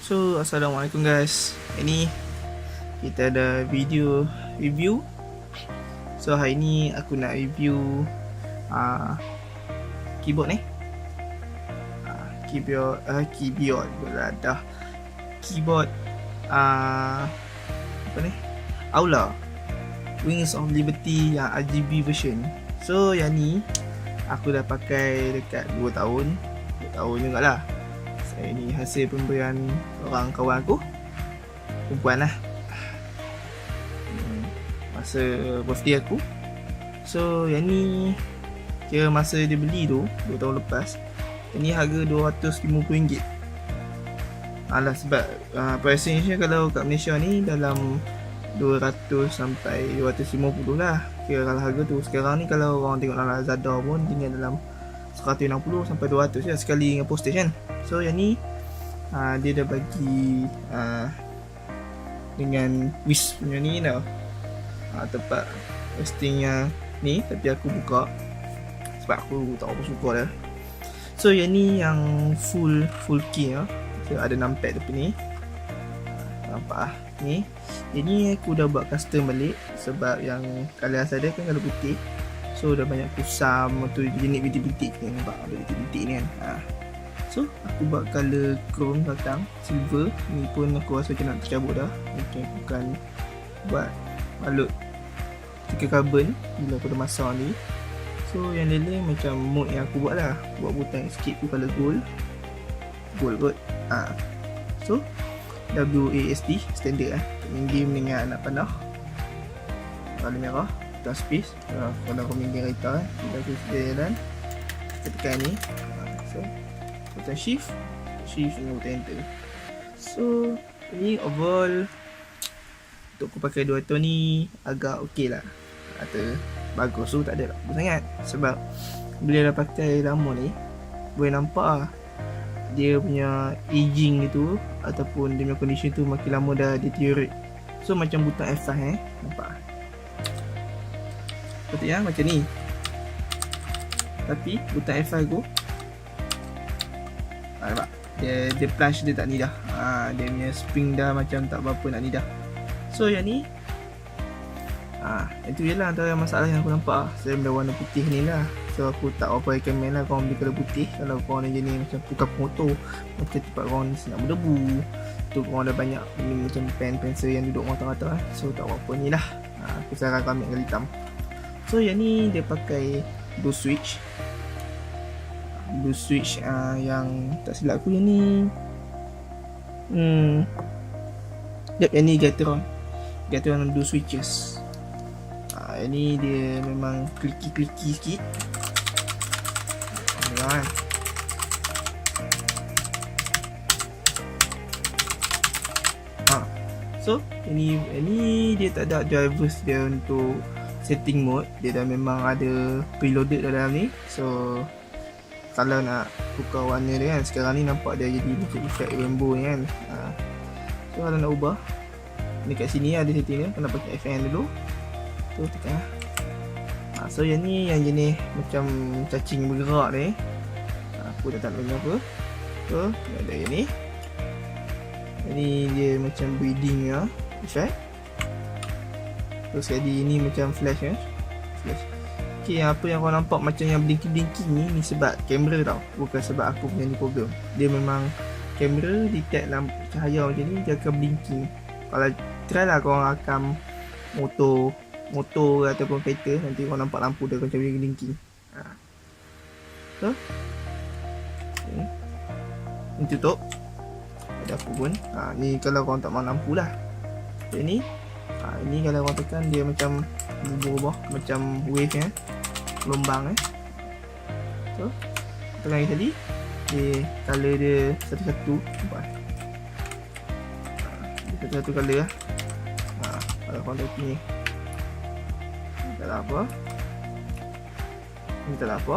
So, Assalamualaikum guys. Ini kita ada video review. So, hari ni aku nak review keyboard ni. Keyboard berada. Keyboard apa ni? Aula Wings of Liberty yang RGB version. So, yang ni aku dah pakai dekat 2 tahun. 2 tahun jugalah. Saya ni hasil pemberian orang kawan aku, perempuan lah, masa birthday aku. So yang ni kira masa dia beli tu 2 tahun lepas, ini harga RM250. Alah, sebab pricing ni kalau kat Malaysia ni dalam 200 sampai 250 lah. Kira kalau harga tu sekarang ni, kalau orang tengok dalam Lazada pun tinggal dalam 160 sampai 200 je sekali dengan postage kan. So yang ni dia dah bagi dengan Wish punya ni tau, tempat postingnya ni. Tapi aku buka sebab aku tak apa suka dah. So yang ni yang full key lah. So ada numpad depan ni, nampak lah ni. Ini aku dah buat custom balik sebab yang colour asal dia kan colour putih. So dah banyak kusam tu, jenis bintik-bintik ni, nampak ada bintik-bintik ni kan. So aku buat colour chrome belakang, silver. Ni pun aku rasa macam nak tercabut dah. Macam aku akan buat balut stiker carbon bila aku dah masang ni. So yang lain macam mode yang aku buat lah, buat butang sikit tu colour gold kot. So WASD standard lah, main game dengan anak panah. Warna merah, butang space. Kalau kau main game kereta kita aku sedia jalan, kita tekan ni. So butang shift dengan butang enter. So ni overall untuk aku pakai 2 tahun ni agak ok lah, atau bagus tu, tak ada apa sangat. Sebab bila dah pakai lama ni, boleh nampak lah dia punya aging gitu, ataupun dia punya condition tu makin lama dah deteriorate. So macam butang F5 nampak betul ya, macam ni. Tapi butang F5 tu nampak dia plunge, dia tak ni dah. Dia punya spring dah macam tak berapa nak ni dah. So yang ni itu je lah antara masalah yang aku nampak. Saya dah warna putih ni lah. So aku tak apa recommend lah korang beli colour putih. Kalau korang ni jenis macam tukar motor, macam tempat korang ni senang berdebu, tu korang ada banyak ni macam pen pencil yang duduk rata-rata lah. So tak apa ni lah, aku saran kau ambil colour hitam. So yang ni dia pakai blue switch yang tak silap aku yang ni yang ni Gateron blue switches. Yang ni dia memang kliki sikit kan. So ini dia tak ada drivers dia untuk setting mode. Dia dah memang ada preloaded dalam ni. So kalau nak tukar warna dia kan, sekarang ni nampak dia jadi macam effect rainbow ni kan. So kalau nak ubah, dekat sini ada setting dia, kena pakai FN dulu. Tu tekan lah. So yang ni yang jenis macam cacing bergerak ni, aku dah tak tahu apa. So ada yang ni. Ini dia macam breathing ya, effect. Terus jadi ini macam flash ya, flash. Okay, apa yang kau nampak macam yang blinking ni sebab kamera tau, bukan sebab aku punya ni problem. Dia memang kamera detect lampu cahaya macam ni, dia akan blinking. Kalau try lah korang rakam motor ataupun kereta, nanti korang nampak lampu dia macam blinking. So ni tutup, ada apa pun. Ni kalau korang tak mahu lampu lah. Okay, ni ini kalau korang tekan dia macam berubah macam wave nya, gelombang So tekan lagi tadi, dia colour dia satu-satu, nampak satu-satu colour lah. Kalau korang tengok ni tak ada apa, ni tak ada apa.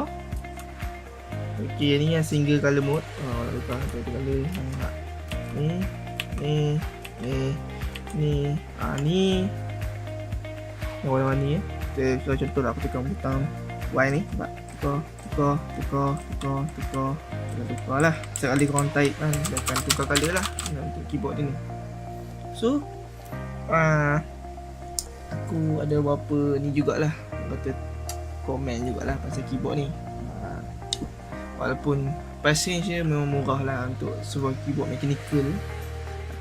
Ok, ni yang single colour mode. Lupa satu colour ni yang warna-warni ya. Kita contoh lah, aku tekan butang Y ni, sebab tukar lah. Sekali korang type kan, dia akan tukar colour lah untuk keyboard dia ni. So aku ada beberapa ni jugalah, kata komen jugalah pasal keyboard ni. Walaupun price dia memang murah lah untuk sebuah keyboard mechanical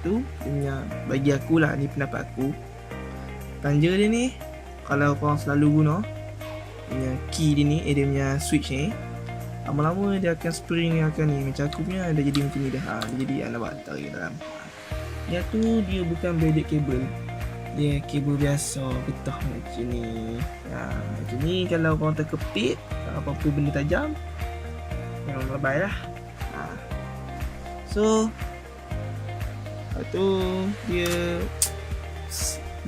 tu, dia punya, bagi aku lah, ni pendapat aku, tanja dia ni kalau korang selalu guna punya key dia ni, dia punya switch ni, lama-lama dia akan spring, akan ni, macam aku punya dah jadi macam ni dah. Dia jadi nampak tarik dalam. Dia tu dia bukan braided cable, dia kabel biasa getah macam ni. Macam ni kalau korang terkepit apa-apa benda tajam, jangan lebay lah. So tu dia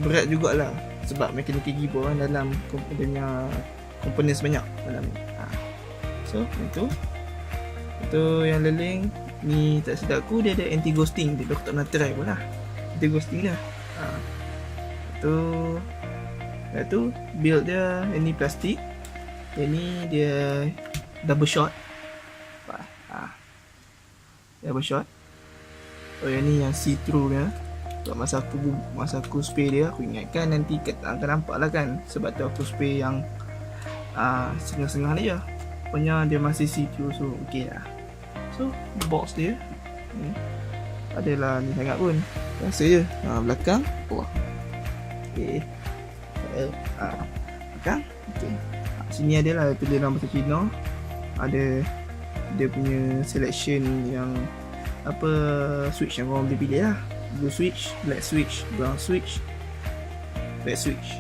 berat jugalah sebab mechanical keyboard kan dalam dia punya komponen sebanyak dalam ni. So itu yang leling ni, tak sedap aku dia ada anti ghosting, dia aku tak pernah try pun lah anti ghosting dah. Tu build dia, ini plastik, ini dia double shot. Double shot. Yang ni yang see through dia. Sebab masa aku spray dia, aku ingatkan nanti akan nampak lah kan, sebab tu aku spray yang setengah-setengah dia. Rupanya dia masih see through, so ok lah. So box dia adalah ni sangat pun, rasa je. Belakang ok, belakang ok. Sini adalah tulis dalam bahasa Cina, ada dia punya selection yang apa switch yang korang boleh pilih lah. Blue switch, black switch, brown switch, red switch.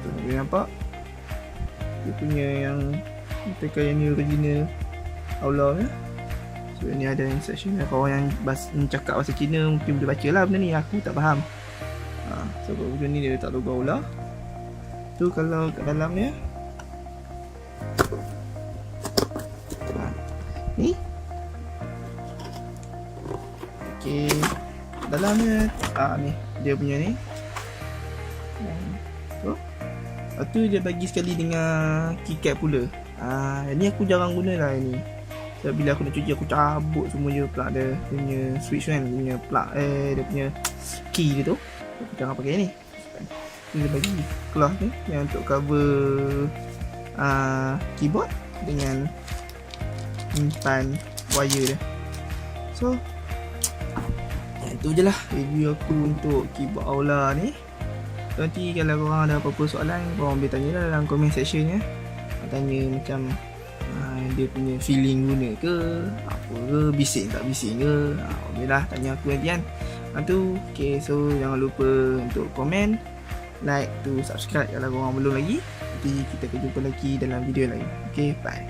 Tu boleh nampak dia punya yang tekan yang ni original aula ya. So ni ada instruction yang korang yang cakap bahasa Cina mungkin boleh baca lah benda ni, aku tak faham. So benda ni dia letak logo aula tu. Kalau kat dalam dia ni ok, dalamnya ni dia punya ni. So lepas tu dia bagi sekali dengan keycap pula. Ni aku jarang guna lah ni, sebab bila aku nak cuci aku cabut semua je plug dia punya switch kan, dia punya plug dia punya key dia tu, aku jangan pakai ni. Dia bagi cloth ni yang untuk cover keyboard dengan impan wire dia. So itu je lah review aku untuk keyboard aula ni. Nanti kalau korang ada apa-apa soalan, korang boleh tanya lah dalam comment section ya. Tanya macam dia punya feeling guna ke, apa ke, bising tak bising ke, boleh lah tanya aku nanti kan. Okay, so jangan lupa untuk komen, like, subscribe kalau korang belum lagi. Nanti kita akan jumpa lagi dalam video lain. Okay, bye.